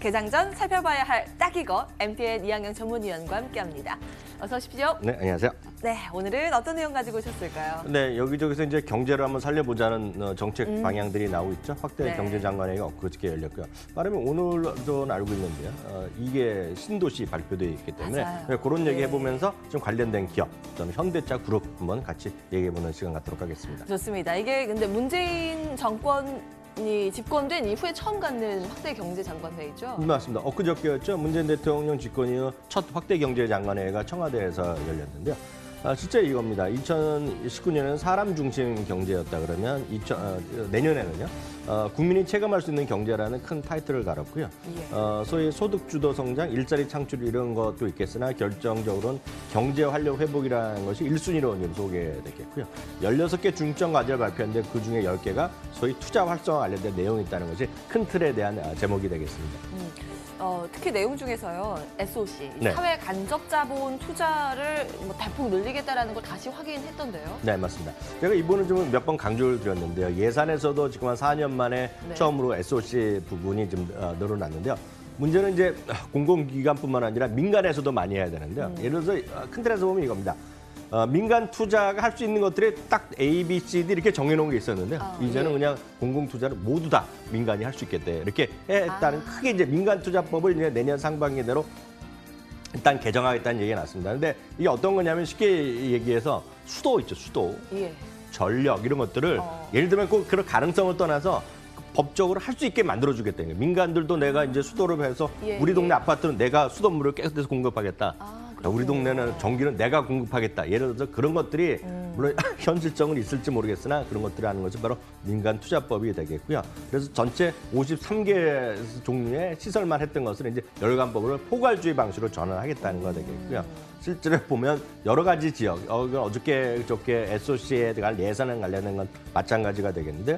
개장 전 살펴봐야 할 딱 이거 MTN 이항영 전문위원과 함께합니다. 어서 오십시오. 네, 안녕하세요. 네, 오늘은 어떤 내용 가지고 오셨을까요? 네, 여기저기서 이제 경제를 한번 살려보자는 정책 방향들이 나오고 있죠. 확대 네. 경제장관회의가 엊그저께 열렸고요. 말하면 오늘도 알고 있는데요. 이게 신도시 발표되어 있기 때문에 맞아요. 그런 얘기 네. 해보면서 좀 관련된 기업, 저는 현대차 그룹 한번 같이 얘기해보는 시간 갖도록 하겠습니다. 좋습니다. 이게 근데 문재인 정권이 집권된 이후에 처음 갖는 확대 경제장관회의죠? 맞습니다. 엊그저께였죠. 문재인 대통령 집권 이후 첫 확대 경제장관회의가 청와대에서 열렸는데요. 실제 이겁니다. 2019년에는 사람 중심 경제였다 그러면 내년에는요. 국민이 체감할 수 있는 경제라는 큰 타이틀을 달았고요. 예. 소위 소득주도 성장, 일자리 창출 이런 것도 있겠으나 결정적으로는 경제 활력 회복이라는 것이 1순위로 소개됐겠고요. 16개 중점 과제를 발표했는데 그중에 10개가 소위 투자 활성화 관련된 내용이 있다는 것이 큰 틀에 대한 제목이 되겠습니다. 특히 내용 중에서요, SOC, 네. 사회 간접 자본 투자를 대폭 늘리겠다라는 걸 다시 확인했던데요. 네, 맞습니다. 제가 이번에 좀 몇 번 강조를 드렸는데요. 예산에서도 지금 한 4년 만에 네. 처음으로 SOC 부분이 좀 늘어났는데요. 문제는 이제 공공기관뿐만 아니라 민간에서도 많이 해야 되는데요. 예를 들어서 큰 틀에서 보면 이겁니다. 민간 투자가 할 수 있는 것들이 딱 A, B, C, D 이렇게 정해놓은 게 있었는데 이제는 예. 그냥 공공 투자를 모두 다 민간이 할 수 있겠대 이렇게 했다는 크게 이제 민간 투자법을 이제 내년 상반기 내로 일단 개정하겠다는 얘기가 났습니다. 근데 이게 어떤 거냐면 쉽게 얘기해서 수도 있죠, 수도, 예. 전력 이런 것들을 예를 들면 꼭 그런 가능성을 떠나서 법적으로 할 수 있게 만들어주겠다는 거예요. 민간들도 내가 이제 수도를 해서 예, 우리 동네 예. 아파트는 내가 수돗물을 깨끗해서 공급하겠다. 우리 동네는 전기는 내가 공급하겠다. 예를 들어서 그런 것들이 물론 현실적으로 있을지 모르겠으나 그런 것들을 하는 것이 바로 민간 투자법이 되겠고요. 그래서 전체 53개 종류의 시설만 했던 것을 이제 열감법으로 포괄주의 방식으로 전환하겠다는 거 되겠고요. 실제로 보면 여러 가지 지역, 어저께 SOC에 대한 예산에 관련된 건 마찬가지가 되겠는데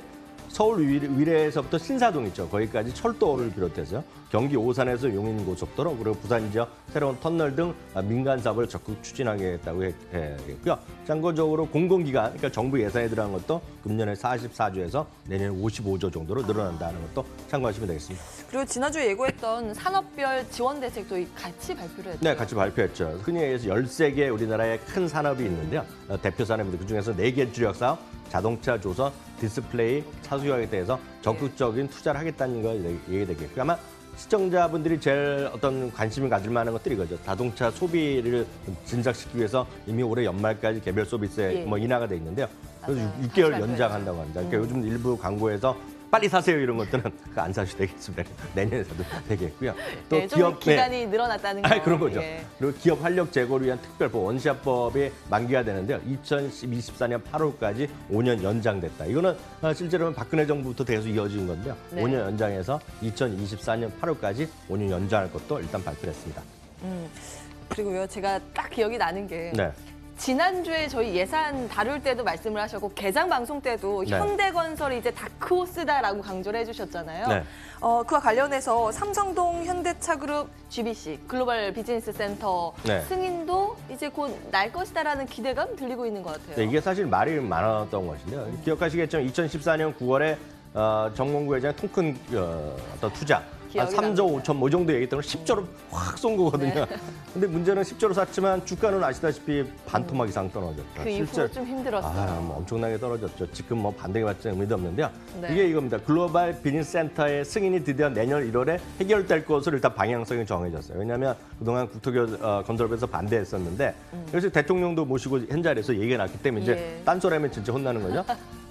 서울 위례에서부터 신사동 있죠. 거기까지 철도를 비롯해서 경기 오산에서 용인고속도로 그리고 부산 지역 새로운 터널 등 민간 사업을 적극 추진하겠다고 했고요. 참고적으로 공공기관, 그러니까 정부 예산에 들어간 것도 금년에 44조에서 내년 55조 정도로 늘어난다는 것도 참고하시면 되겠습니다. 그리고 지난주에 예고했던 산업별 지원 대책도 같이 발표를 했죠. 네, 같이 발표했죠. 흔히 얘기해서 13개 우리나라에 큰 산업이 있는데요. 대표 산업인데 그중에서 4개 주력 사업, 자동차, 조선, 디스플레이, 차수경에 대해서 적극적인 투자를 하겠다는 거 얘기되겠고요. 아마 시청자분들이 제일 어떤 관심을 가질 만한 것들이 이거죠. 자동차 소비를 진작시키기 위해서 이미 올해 연말까지 개별 소비세 예. 인하가 돼 있는데요. 그래서 맞아요. 6개월 다시 연장한다고 합니다. 그러니까 요즘 일부 광고에서 빨리 사세요 이런 것들은 안 사셔도 되겠습니다. 내년에 사도 되겠고요. 또 네, 좀 기간이 늘어났다는 거. 그런 거죠. 예. 그리고 기업 활력 제고를 위한 특별법 원시화법이 만기가 되는데요. 2024년 8월까지 5년 연장됐다. 이거는 실제로는 박근혜 정부부터 계속 이어진 건데요. 네. 5년 연장해서 2024년 8월까지 5년 연장할 것도 일단 발표를 했습니다. 그리고요, 제가 딱 기억이 나는 게 네. 지난주에 저희 예산 다룰 때도 말씀을 하셨고 개장 방송 때도 네. 현대건설이 이제 다크호스다라고 강조를 해주셨잖아요. 네. 그와 관련해서 삼성동 현대차그룹 GBC 글로벌 비즈니스 센터 네. 승인도 이제 곧 날 것이다라는 기대감 들리고 있는 것 같아요. 네, 이게 사실 말이 많았던 것인데요. 기억하시겠지만 2014년 9월에 정몽구 회장의 통큰 어떤 투자 한 기억이 3조 5천 뭐 정도 얘기했던 걸 10조로 확 쏜 거거든요. 네. 근데 문제는 10조로 샀지만 주가는 아시다시피 반토막 이상 떨어졌다. 그 이후로 좀 힘들었어요. 뭐 엄청나게 떨어졌죠. 지금 뭐 반등해봤자 의미도 없는데요. 네. 이게 이겁니다. 글로벌 비즈니스 센터의 승인이 드디어 내년 1월에 해결될 것으로 일단 방향성이 정해졌어요. 왜냐하면 그동안 국토건설부에서 반대했었는데 그래서 대통령도 모시고 한 자리에서 얘기가 났기 때문에 이제 예. 딴소리하면 진짜 혼나는 거죠.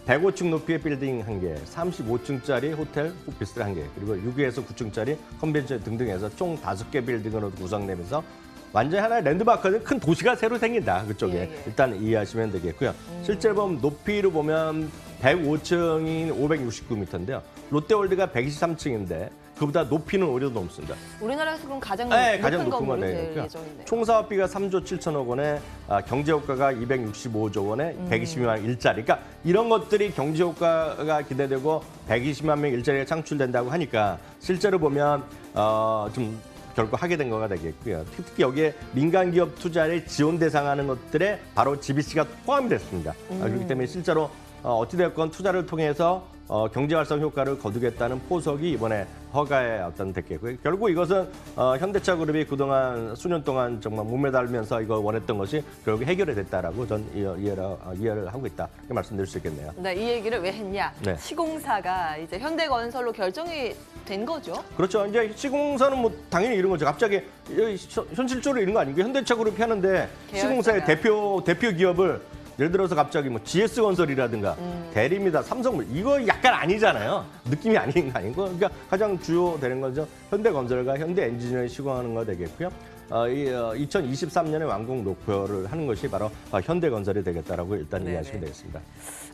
105층 높이의 빌딩 1개, 35층짜리 호텔, 오피스텔 1개, 그리고 6에서 9층짜리 컨벤션 등등해서 총 5개 빌딩으로 구성되면서 완전히 하나의 랜드마크는 큰 도시가 새로 생긴다, 그쪽에. 예. 일단 이해하시면 되겠고요. 실제로 보면 높이로 보면 105층인 569m인데요. 롯데월드가 123층인데 그보다 높이는 오히려 넘습니다. 우리나라에서 그럼 가장 가장 높은 높은 건 건물이 될 되겠고요. 예정이네요. 총 사업비가 3조 7천억 원에 경제 효과가 265조 원에 120만 일자리. 그러니까 이런 것들이 경제 효과가 기대되고 120만 명 일자리가 창출된다고 하니까 실제로 보면 좀 결국 하게 된 거가 되겠고요. 특히 여기에 민간 기업 투자를 지원 대상하는 것들에 바로 GBC가 포함이 됐습니다. 그렇기 때문에 실제로 어찌되었건 투자를 통해서 경제 활성 효과를 거두겠다는 포석이 이번에 허가에 어떤 됐겠고요. 결국 이것은 현대차 그룹이 그동안 수년 동안 정말 목매달면서 이거 원했던 것이 결국 해결이 됐다라고 전 이해를 하고 있다 이렇게 말씀드릴 수 있겠네요. 네, 이 얘기를 왜 했냐? 네. 시공사가 이제 현대건설로 결정이 된 거죠. 그렇죠. 이제 시공사는 뭐 당연히 이런 거죠. 갑자기 현실적으로 이런 거 아니고 현대차 그룹이 하는데 시공사의 대표 기업을 예를 들어서 갑자기 뭐 GS건설이라든가 대리입니다, 삼성 이거 약간 아니잖아요. 느낌이 아닌 거 아니고 그러니까 가장 주요 되는 거죠. 현대건설과 현대엔지니어링이 시공하는 거 되겠고요. 2023년에 완공 목표를 하는 것이 바로 현대건설이 되겠다라고 일단 네네. 이해하시면 되겠습니다.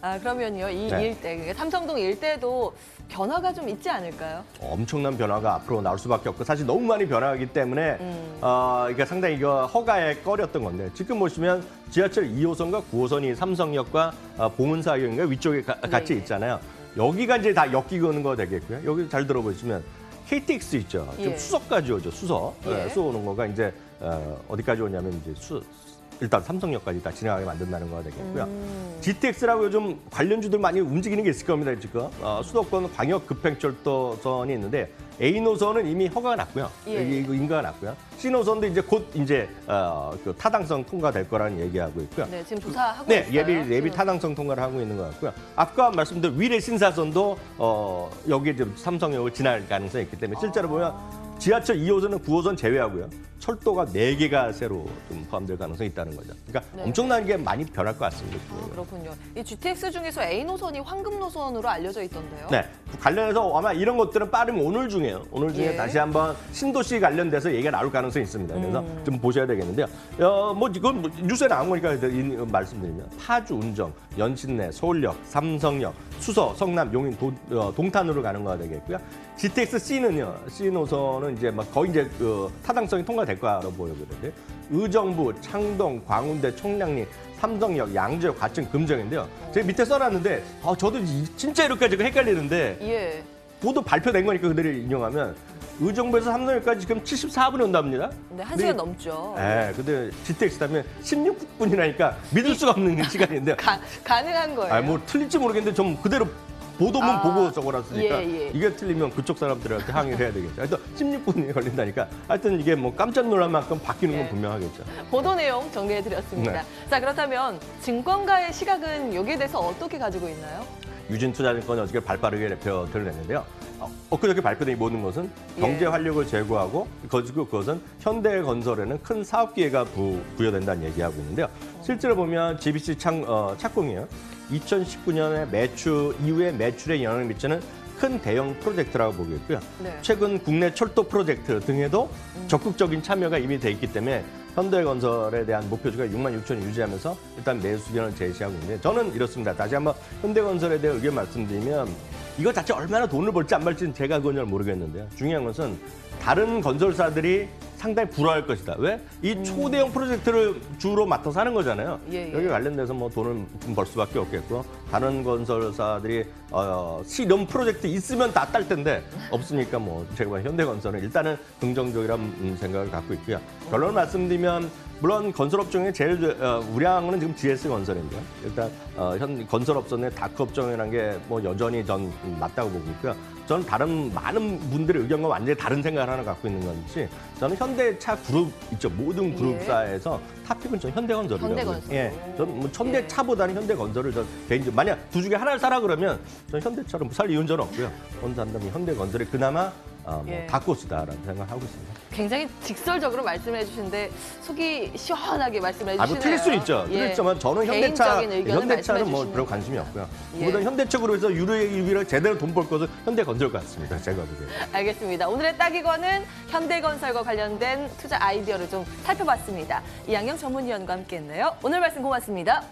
아, 그러면요. 이 네. 일대, 그러니까 삼성동 일대도 변화가 좀 있지 않을까요? 엄청난 변화가 앞으로 나올 수밖에 없고 사실 너무 많이 변화하기 때문에 이게 상당히 이거 허가에 꺼렸던 건데 지금 보시면 지하철 2호선과 9호선이 삼성역과 봉은사역인가 위쪽에 같이 예. 있잖아요. 여기가 이제 다 엮이는 거 되겠고요. 여기 잘 들어보시면 KTX 있죠. 지금 예. 수서까지 오죠. 수서. 예. 수서 오는 거가 이제 어디까지 오냐면 이제 일단 삼성역까지 다 진행하게 만든다는 거가 되겠고요. GTX라고 요즘 관련주들 많이 움직이는 게 있을 겁니다. 지금 수도권 광역 급행철도선이 있는데 A 노선은 이미 허가가 났고요. 예. 이거 인가가 났고요. C 노선도 이제 곧 이제 그 타당성 통과될 거라는 얘기하고 있고요. 네, 지금 조사하고 네, 있어요. 예비 타당성 통과를 하고 있는 것 같고요. 아까 말씀드린 위례 신사선도 여기에 이제 삼성역을 지날 가능성이 있기 때문에 실제로 보면 지하철 2호선은 9호선 제외하고요. 철도가 4개가 새로 좀 포함될 가능성이 있다는 거죠. 그러니까 네. 엄청난 게 많이 변할 것 같습니다. 아, 그렇군요. 이 GTX 중에서 A 노선이 황금 노선으로 알려져 있던데요. 네, 관련해서 아마 이런 것들은 빠르면 오늘 중에요. 오늘 중에 예. 다시 한번 신도시 관련돼서 얘기가 나올 가능성이 있습니다. 그래서 좀 보셔야 되겠는데요. 뭐 이건 뉴스에 나온 거니까 말씀드리면 파주, 운정, 연신내, 서울역, 삼성역, 수서, 성남, 용인, 동탄으로 가는 거가 되겠고요. GTX C는요. C 노선은 이제 막 거의 이제 그 타당성이 통과될 거라고 보여지는데 의정부, 창동, 광운대, 청량리, 삼성역, 양주역, 과천, 금정인데요. 제가 밑에 써놨는데 저도 진짜 이렇게까지 헷갈리는데 예. 모두 발표된 거니까 그대로 인용하면 의정부에서 삼성역까지 지금 74분이 온답니다. 네, 1시간 넘죠. 네, 근데 GTX 타면 16분이라니까 믿을 수가 없는 시간인데. 가능한 거예요. 뭐 틀릴지 모르겠는데 좀 그대로 보도문 보고 적어놨으니까 예. 이게 틀리면 그쪽 사람들한테 항의를 해야 되겠죠. 하여튼 16분이 걸린다니까. 하여튼 이게 뭐 깜짝 놀랄 만큼 바뀌는 건 예. 분명하겠죠. 보도 내용 정리해드렸습니다. 네. 자, 그렇다면 증권가의 시각은 여기에 대해서 어떻게 가지고 있나요? 유진투자증권이 어저께 발빠르게 대표를 냈는데요. 엊그저께 발표된 이 모든 것은 경제 활력을 제고하고 그것은 현대건설에는 큰 사업 기회가 부여된다는 얘기하고 있는데요. 실제로 보면 GBC 착공이에요. 2019년에 매출 이후에 매출에 영향을 미치는 큰 대형 프로젝트라고 보겠고요. 네. 최근 국내 철도 프로젝트 등에도 적극적인 참여가 이미 돼 있기 때문에 현대건설에 대한 목표주가 6만 6천을 유지하면서 일단 매수 수변을 제시하고 있는데 저는 이렇습니다. 다시 한번 현대건설에 대해 의견 말씀드리면 이거 자체 얼마나 돈을 벌지 안 벌지는 제가 그건 잘 모르겠는데요. 중요한 것은 다른 건설사들이 상당히 불화할 것이다. 왜? 이 초대형 프로젝트를 주로 맡아서 하는 거잖아요. 예. 여기 관련돼서 뭐 돈을 좀 벌 수밖에 없겠고 다른 건설사들이 이런 프로젝트 있으면 다 딸 텐데 없으니까 뭐 제가 현대건설은 일단은 긍정적이라는 생각을 갖고 있고요. 결론을 말씀드리면 물론 건설업종의 제일 우량은 지금 GS건설인데요. 일단 현 건설업종의 다크업종이라는 게 뭐 여전히 전 맞다고 보고 있고요. 저는 다른 많은 분들의 의견과 완전히 다른 생각을 하나 갖고 있는 건지 저는 현대차 그룹 있죠. 모든 그룹사에서 탑픽은 전 현대건설이라고. 현대건설. 예, 저는 뭐 현대차보다는 현대건설을 전 개인적으로 만약 두 중에 하나를 사라 그러면 저는 현대차를 살 이유는 저는 없고요. 본산다면 현대건설이 그나마 다코스다라는 생각을 하고 있습니다. 굉장히 직설적으로 말씀을 해주시는데 속이 시원하게 말씀을 해주시네요. 뭐 틀릴 수는 있죠. 틀렸지만 저는 개인적인 의견을 현대차는 뭐 말씀해 별 주시는 관심이 없고요. 예. 그보다 현대차그룹에서 유일하게 제대로 돈 벌 것은 현대건설 같습니다. 제가 보기에는. 알겠습니다. 오늘의 딱이건은 현대건설과 관련된 투자 아이디어를 좀 살펴봤습니다. 이양영 전문위원과 함께했네요. 오늘 말씀 고맙습니다.